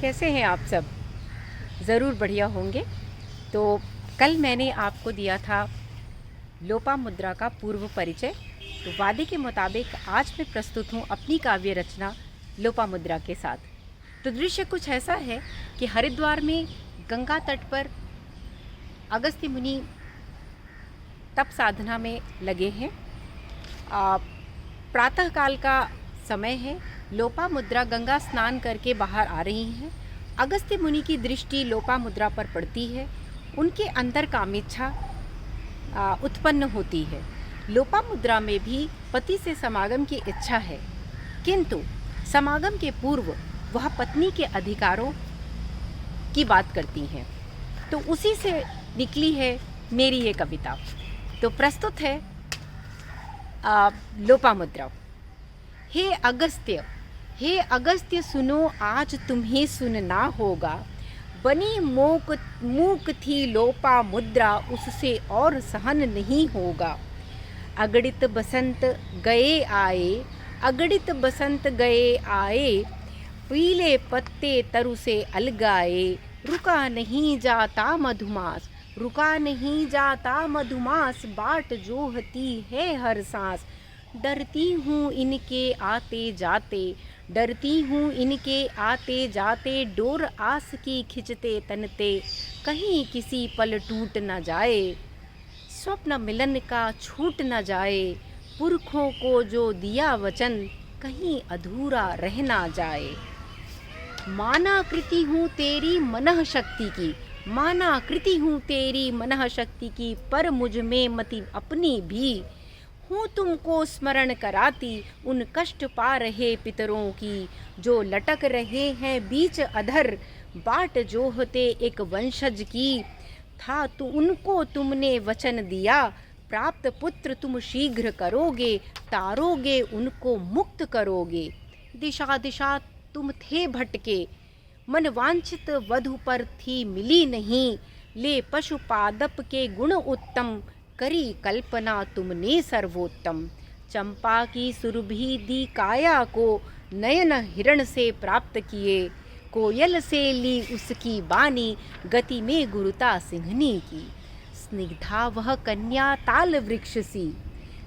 कैसे हैं आप सब? ज़रूर बढ़िया होंगे। तो कल मैंने आपको दिया था लोपामुद्रा का पूर्व परिचय। तो वादे के मुताबिक आज मैं प्रस्तुत हूँ अपनी काव्य रचना लोपामुद्रा के साथ। तो दृश्य कुछ ऐसा है कि हरिद्वार में गंगा तट पर अगस्त्य मुनि तप साधना में लगे हैं। प्रातःकाल का समय है। लोपामुद्रा गंगा स्नान करके बाहर आ रही हैं। अगस्त्य मुनि की दृष्टि लोपामुद्रा पर पड़ती है। उनके अंदर कामेच्छा उत्पन्न होती है। लोपामुद्रा में भी पति से समागम की इच्छा है, किंतु समागम के पूर्व वह पत्नी के अधिकारों की बात करती हैं। तो उसी से निकली है मेरी ये कविता। तो प्रस्तुत है लोपामुद्रा। हे अगस्त्य सुनो, आज तुम्हें सुनना होगा। बनी मूक थी लोपामुद्रा, उससे और सहन नहीं होगा। अगणित बसंत गए आए, पीले पत्ते तरु से अलगाए। रुका नहीं जाता मधुमास, बाट जोहती है हर सांस। डरती हूँ इनके आते जाते, डोर आस की खिंचते तनते। कहीं किसी पल टूट न जाए, स्वप्न मिलन का छूट न जाए। पुरखों को जो दिया वचन, कहीं अधूरा रह ना जाए। माना कृति हूँ तेरी मनः शक्ति की, पर मुझ में मति अपनी भी। हूँ तुमको स्मरण कराती उन कष्ट पा रहे पितरों की, जो लटक रहे हैं बीच अधर, बाट जोहते एक वंशज की। था तो उनको तुमने वचन दिया, प्राप्त पुत्र तुम शीघ्र करोगे। तारोगे उनको मुक्त करोगे। दिशा दिशा तुम थे भटके, मन वांछित वधु पर थी मिली नहीं। ले पशुपादप के गुण उत्तम, करी कल्पना तुमने सर्वोत्तम। चंपा की सुरभि दी काया को, नयन हिरण से प्राप्त किए। कोयल से ली उसकी बानी, गति में गुरुता सिंहनी की। स्निग्धा वह कन्या ताल वृक्ष सी,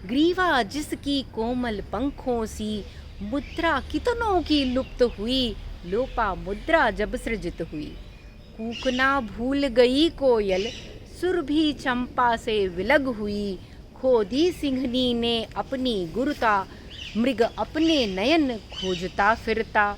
ग्रीवा जिसकी कोमल पंखों सी। मुद्रा कितनों की लुप्त हुई, लोपामुद्रा जब सृजित हुई। कूकना भूल गई कोयल, सुरभि चंपा से विलग हुई। खो दी सिंहनी ने अपनी गुरुता, मृग अपने नयन खोजता फिरता।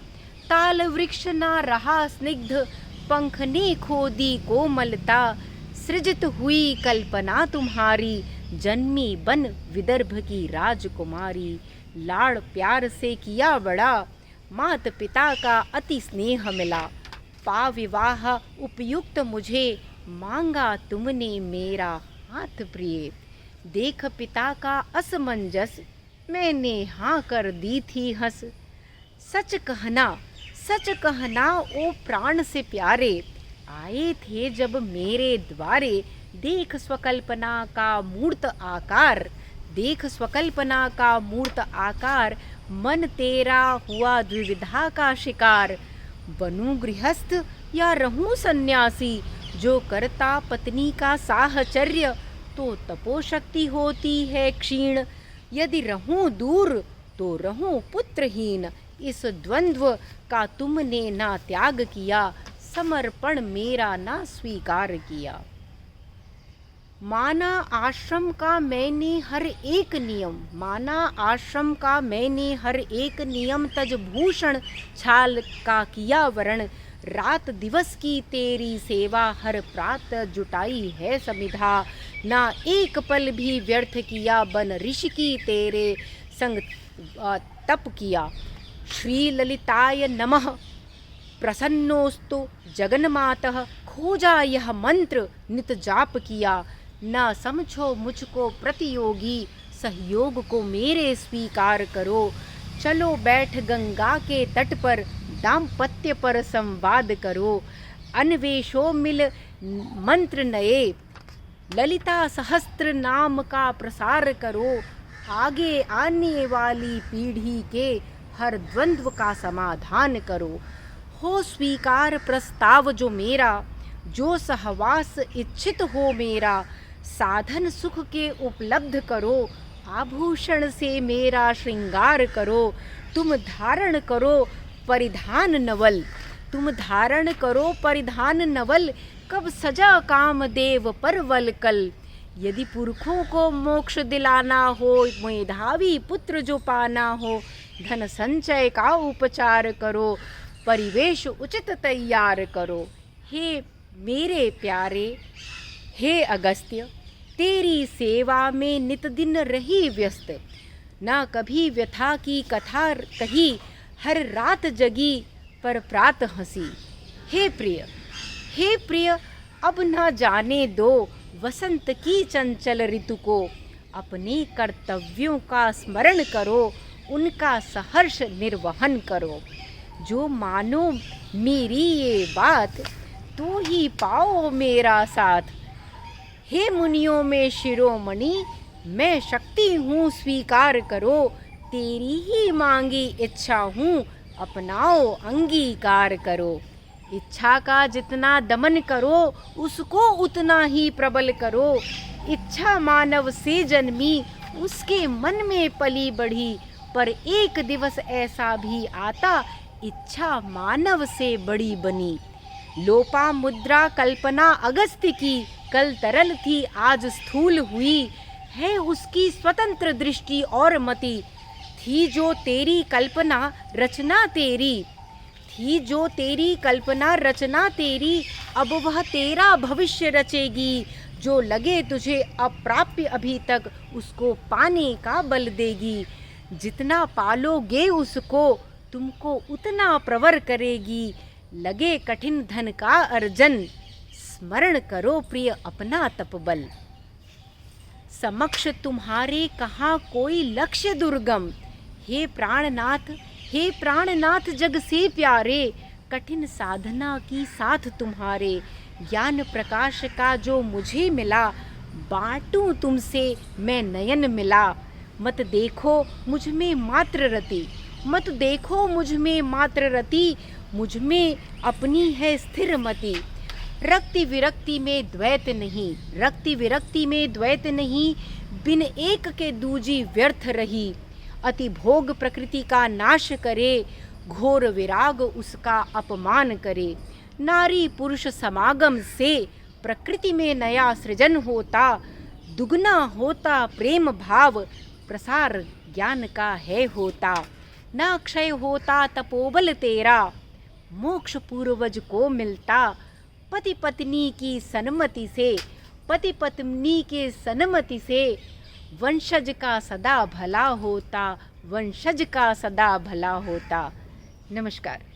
ताल वृक्ष ना रहा स्निग्ध, पंख ने खो दी कोमलता। सृजित हुई कल्पना तुम्हारी, जन्मी बन विदर्भ की राजकुमारी। लाड़ प्यार से किया बड़ा, मात पिता का अति स्नेह मिला। पा विवाह उपयुक्त मुझे, मांगा तुमने मेरा हाथ प्रिय। देख पिता का असमंजस, मैंने हाँ कर दी थी हंस। सच कहना ओ प्राण से प्यारे, आए थे जब मेरे द्वारे। देख स्वकल्पना का मूर्त आकार, मन तेरा हुआ द्विविधा का शिकार। बनूं गृहस्थ या रहूं सन्यासी, जो करता पत्नी का साहचर्य। तो तपोशक्ति होती है क्षीण, यदि रहूं दूर तो रहूं पुत्रहीन। इस द्वंद्व का तुमने ना त्याग किया, समर्पण मेरा ना स्वीकार किया। माना आश्रम का मैंने हर एक नियम, तज भूषण छाल का किया वरण। रात दिवस की तेरी सेवा, हर प्रात जुटाई है समिधा। ना एक पल भी व्यर्थ किया, बन ऋषि की तेरे संग तप किया। श्री ललिताय नमः, प्रसन्नोस्तु जगन्मातः। खोजा यह मंत्र नित जाप किया। न समझो मुझको प्रतियोगी, सहयोग को मेरे स्वीकार करो। चलो बैठ गंगा के तट पर, दाम्पत्य पर संवाद करो। अन्वेषो मिल मंत्र नए, ललिता सहस्त्र नाम का प्रसार करो। आगे आने वाली पीढ़ी के हर द्वंद्व का समाधान करो। हो स्वीकार प्रस्ताव जो मेरा, जो सहवास इच्छित हो मेरा, साधन सुख के उपलब्ध करो, आभूषण से मेरा श्रृंगार करो, तुम धारण करो परिधान नवल, तुम धारण करो परिधान नवल, कब सजा कामदेव परवल कल। यदि पुरखों को मोक्ष दिलाना हो, मेधावी पुत्र जो पाना हो, धन संचय का उपचार करो, परिवेश उचित तैयार करो। हे मेरे प्यारे, हे अगस्त्य, तेरी सेवा में नित दिन रही व्यस्त, ना कभी व्यथा की कथा कही, हर रात जगी पर प्रात हंसी। हे प्रिय, अब ना जाने दो वसंत की चंचल ऋतु को, अपने कर्तव्यों का स्मरण करो, उनका सहर्ष निर्वहन करो। जो मानो मेरी ये बात, तो ही पाओ मेरा साथ। हे मुनियों में शिरोमणि, मैं शक्ति हूँ स्वीकार करो, तेरी ही मांगी इच्छा हूँ, अपनाओ अंगीकार करो। इच्छा का जितना दमन करो, उसको उतना ही प्रबल करो। इच्छा मानव से जन्मी, उसके मन में पली बढ़ी, पर एक दिवस ऐसा भी आता, इच्छा मानव से बड़ी बनी। लोपा मुद्रा कल्पना अगस्त्य की, कल तरल थी आज स्थूल हुई, है उसकी स्वतंत्र दृष्टि और मति। थी जो तेरी कल्पना रचना तेरी, थी जो तेरी कल्पना रचना तेरी, अब वह तेरा भविष्य रचेगी। जो लगे तुझे अप्राप्य अभी तक, उसको पाने का बल देगी। जितना पालोगे उसको, तुमको उतना प्रवर करेगी। लगे कठिन धन का अर्जन, स्मरण करो प्रिय अपना तपबल। समक्ष तुम्हारे कहाँ कोई लक्ष्य दुर्गम, हे प्राणनाथ जग से प्यारे, कठिन साधना की साथ तुम्हारे। ज्ञान प्रकाश का जो मुझे मिला, बांटूं तुमसे मैं नयन मिला। मत देखो मुझ में मात्र रति, मत देखो मुझ में मात्र रति, मुझ में अपनी है स्थिर मति। रक्ति विरक्ति में द्वैत नहीं, रक्ति विरक्ति में द्वैत नहीं, बिन एक के दूजी व्यर्थ रही। अति भोग प्रकृति का नाश करे, घोर विराग उसका अपमान करे। नारी पुरुष समागम से प्रकृति में नया सृजन होता, दुगना होता प्रेम भाव, प्रसार ज्ञान का है होता। ना क्षय होता तपोबल तेरा, मोक्ष पूर्वज को मिलता। पति पत्नी की सन्मति से, पति पत्नी के सन्मति से, वंशज का सदा भला होता, वंशज का सदा भला होता। नमस्कार।